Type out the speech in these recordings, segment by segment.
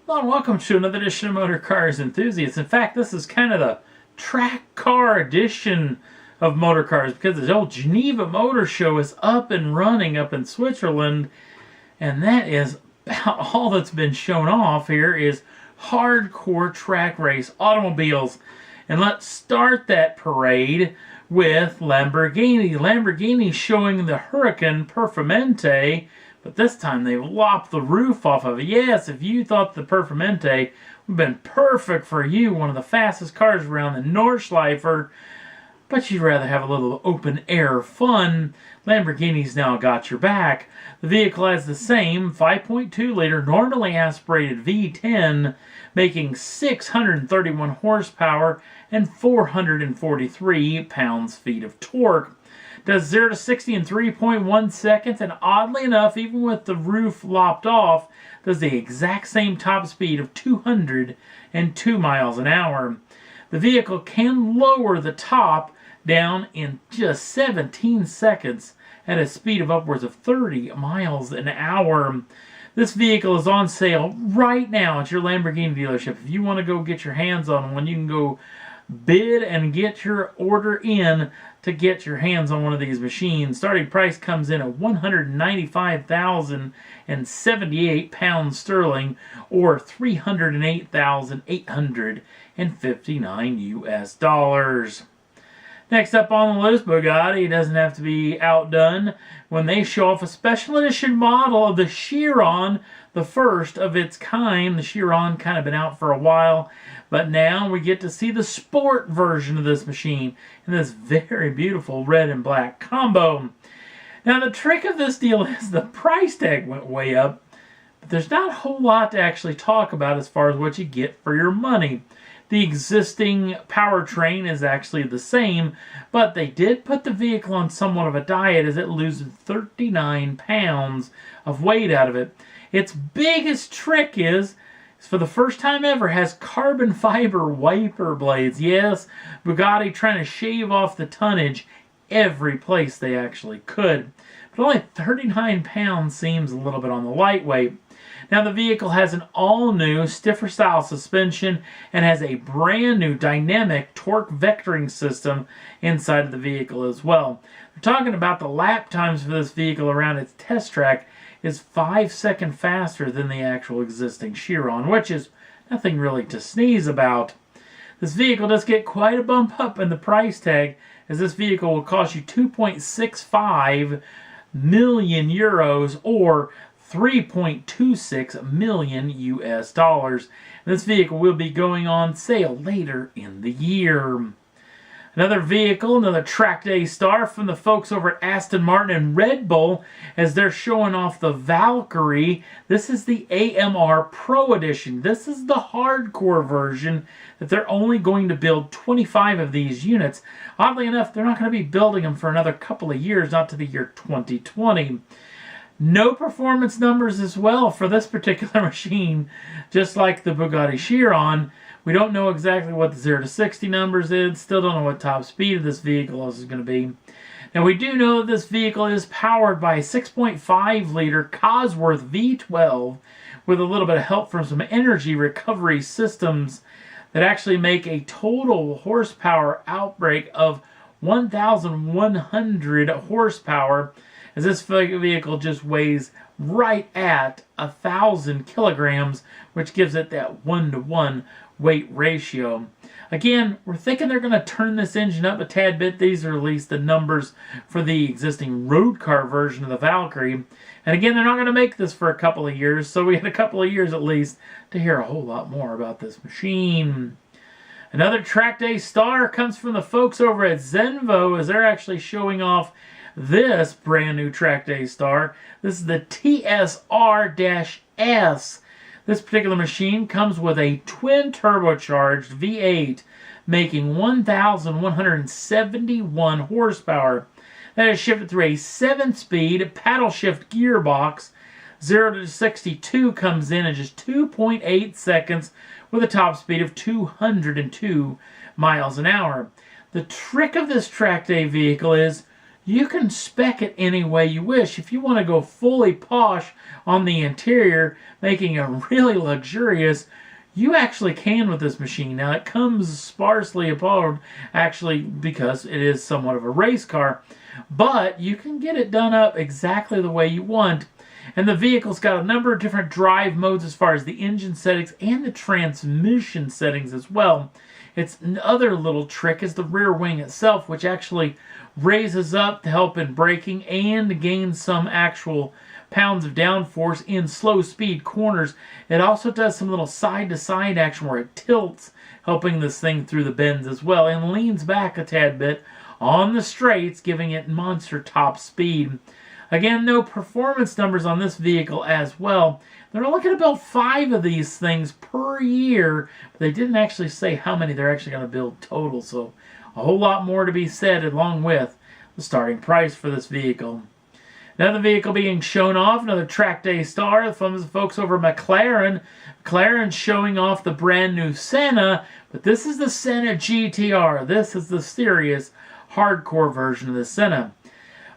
Hello and welcome to another edition of Motor Cars Enthusiasts. In fact, this is kind of the track car edition of Motor Cars because the old Geneva Motor Show is up and running up in Switzerland, and that is about all that's been shown off here is hardcore track race automobiles. And let's start that parade with Lamborghini. Lamborghini showing the Huracan Performante, but this time they've lopped the roof off of it. Yes, if you thought the Performante would have been perfect for you, one of the fastest cars around the Nordschleifer, but you'd rather have a little open air fun, Lamborghini's now got your back. The vehicle has the same 5.2 liter normally aspirated V10, making 631 horsepower and 443 pounds-feet of torque. Does 0 to 60 in 3.1 seconds, and oddly enough, even with the roof lopped off, does the exact same top speed of 202 miles an hour. The vehicle can lower the top down in just 17 seconds at a speed of upwards of 30 miles an hour. This vehicle is on sale right now at your Lamborghini dealership. If you want to go get your hands on one, you can go bid and get your order in to get your hands on one of these machines. Starting price comes in at 195,078 pounds sterling, or 308,859 US dollars. Next up on the list, Bugatti doesn't have to be outdone when they show off a special edition model of the Chiron, the first of its kind. The Chiron kind of been out for a while, but now we get to see the sport version of this machine in this very beautiful red and black combo. Now the trick of this deal is the price tag went way up, but there's not a whole lot to actually talk about as far as what you get for your money. The existing powertrain is actually the same, but they did put the vehicle on somewhat of a diet as it loses 39 pounds of weight out of it. Its biggest trick is for the first time ever, has carbon fiber wiper blades. Yes, Bugatti trying to shave off the tonnage every place they actually could. But only 39 pounds seems a little bit on the lightweight. Now the vehicle has an all-new, stiffer style suspension and has a brand new dynamic torque vectoring system inside of the vehicle as well. We're talking about the lap times for this vehicle around its test track is 5 seconds faster than the actual existing Chiron, which is nothing really to sneeze about. This vehicle does get quite a bump up in the price tag, as this vehicle will cost you 2.65 million euros or 3.26 million US dollars. This vehicle will be going on sale later in the year. Another vehicle, another track day star from the folks over at Aston Martin and Red Bull as they're showing off the Valkyrie. This is the AMR Pro Edition. This is the hardcore version that they're only going to build 25 of these units. Oddly enough, they're not going to be building them for another couple of years, not to the year 2020. No performance numbers as well for this particular machine, just like the Bugatti Chiron. We don't know exactly what the 0 to 60 numbers is. Still don't know what top speed of this vehicle is going to be. Now we do know that this vehicle is powered by a 6.5 liter Cosworth V12 with a little bit of help from some energy recovery systems that actually make a total horsepower outbreak of 1,100 horsepower, as this vehicle just weighs right at 1,000 kilograms, which gives it that 1-to-1 weight ratio. Again, we're thinking they're going to turn this engine up a tad bit. These are at least the numbers for the existing road car version of the Valkyrie. And again, they're not going to make this for a couple of years, so we had a couple of years at least to hear a whole lot more about this machine. Another track day star comes from the folks over at Zenvo as they're actually showing off this brand new track day star. This is the TSR-S. This particular machine comes with a twin turbocharged V8 making 1,171 horsepower. That is shifted through a 7-speed paddle shift gearbox. 0 to 62 comes in just 2.8 seconds with a top speed of 202 miles an hour. The trick of this track day vehicle is you can spec it any way you wish. If you want to go fully posh on the interior, making it really luxurious, you actually can with this machine. Now, it comes sparsely apart, actually, because it is somewhat of a race car, but you can get it done up exactly the way you want. And the vehicle's got a number of different drive modes as far as the engine settings and the transmission settings as well. Its other little trick is the rear wing itself, which actually raises up to help in braking and gains some actual pounds of downforce in slow speed corners. It also does some little side-to-side action where it tilts, helping this thing through the bends as well, and leans back a tad bit on the straights, giving it monster top speed. Again, no performance numbers on this vehicle as well. They're looking at about 5 of these things per year, but they didn't actually say how many they're actually going to build total, so a whole lot more to be said along with the starting price for this vehicle. Another vehicle being shown off, another track day star from the folks over McLaren. McLaren's showing off the brand new Senna, but this is the Senna GTR. This is the serious hardcore version of the Senna.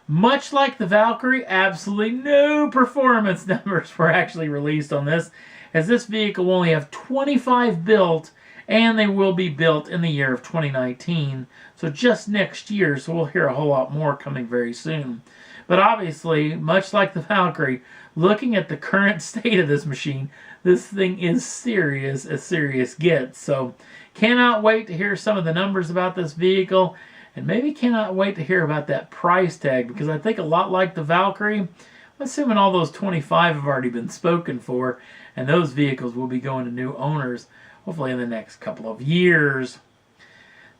Much like the Valkyrie, absolutely no performance numbers were actually released on this, as this vehicle will only have 25 built, and they will be built in the year of 2019. So just next year, so we'll hear a whole lot more coming very soon. But obviously, much like the Valkyrie, looking at the current state of this machine, this thing is serious as serious gets. So cannot wait to hear some of the numbers about this vehicle, and maybe cannot wait to hear about that price tag, because I think a lot like the Valkyrie, assuming all those 25 have already been spoken for, and those vehicles will be going to new owners, hopefully in the next couple of years.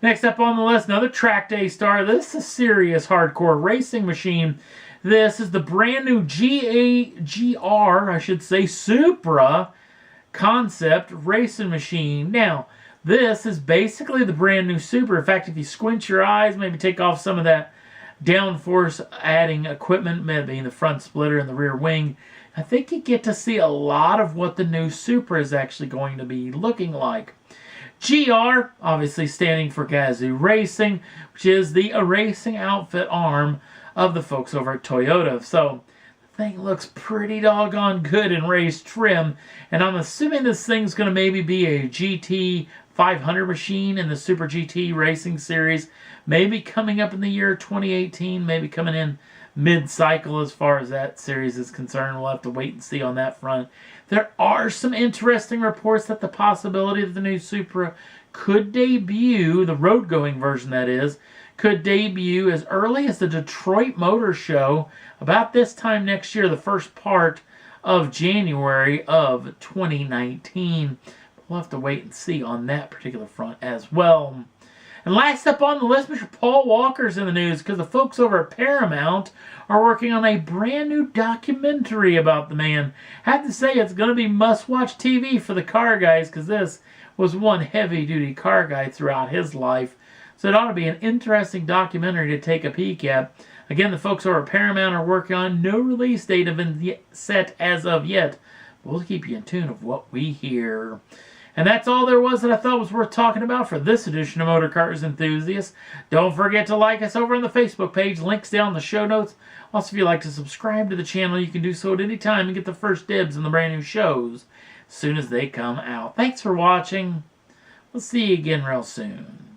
Next up on the list, another track day star. This is a serious hardcore racing machine. This is the brand new Supra concept racing machine. Now, this is basically the brand new Supra. In fact, if you squint your eyes, maybe take off some of that downforce adding equipment, maybe in the front splitter and the rear wing, I think you get to see a lot of what the new Supra is actually going to be looking like. GR, obviously standing for Gazoo Racing, which is the racing outfit arm of the folks over at Toyota. So the thing looks pretty doggone good in race trim, and I'm assuming this thing's going to maybe be a GT 500 machine in the Super GT Racing Series, maybe coming up in the year 2018, maybe coming in mid-cycle as far as that series is concerned. We'll have to wait and see on that front. There are some interesting reports that the possibility that the new Supra could debut, the road-going version that is, could debut as early as the Detroit Motor Show about this time next year, the first part of January of 2019. We'll have to wait and see on that particular front as well. And last up on the list, Mr. Paul Walker's in the news because the folks over at Paramount are working on a brand new documentary about the man. I have to say it's going to be must-watch TV for the car guys, because this was one heavy-duty car guy throughout his life. So it ought to be an interesting documentary to take a peek at. Again, the folks over at Paramount are working on no release date have been set as of yet. We'll keep you in tune of what we hear. And that's all there was that I thought was worth talking about for this edition of Motor Cars Enthusiasts. Don't forget to like us over on the Facebook page. Links down in the show notes. Also, if you'd like to subscribe to the channel, you can do so at any time and get the first dibs on the brand new shows as soon as they come out. Thanks for watching. We'll see you again real soon.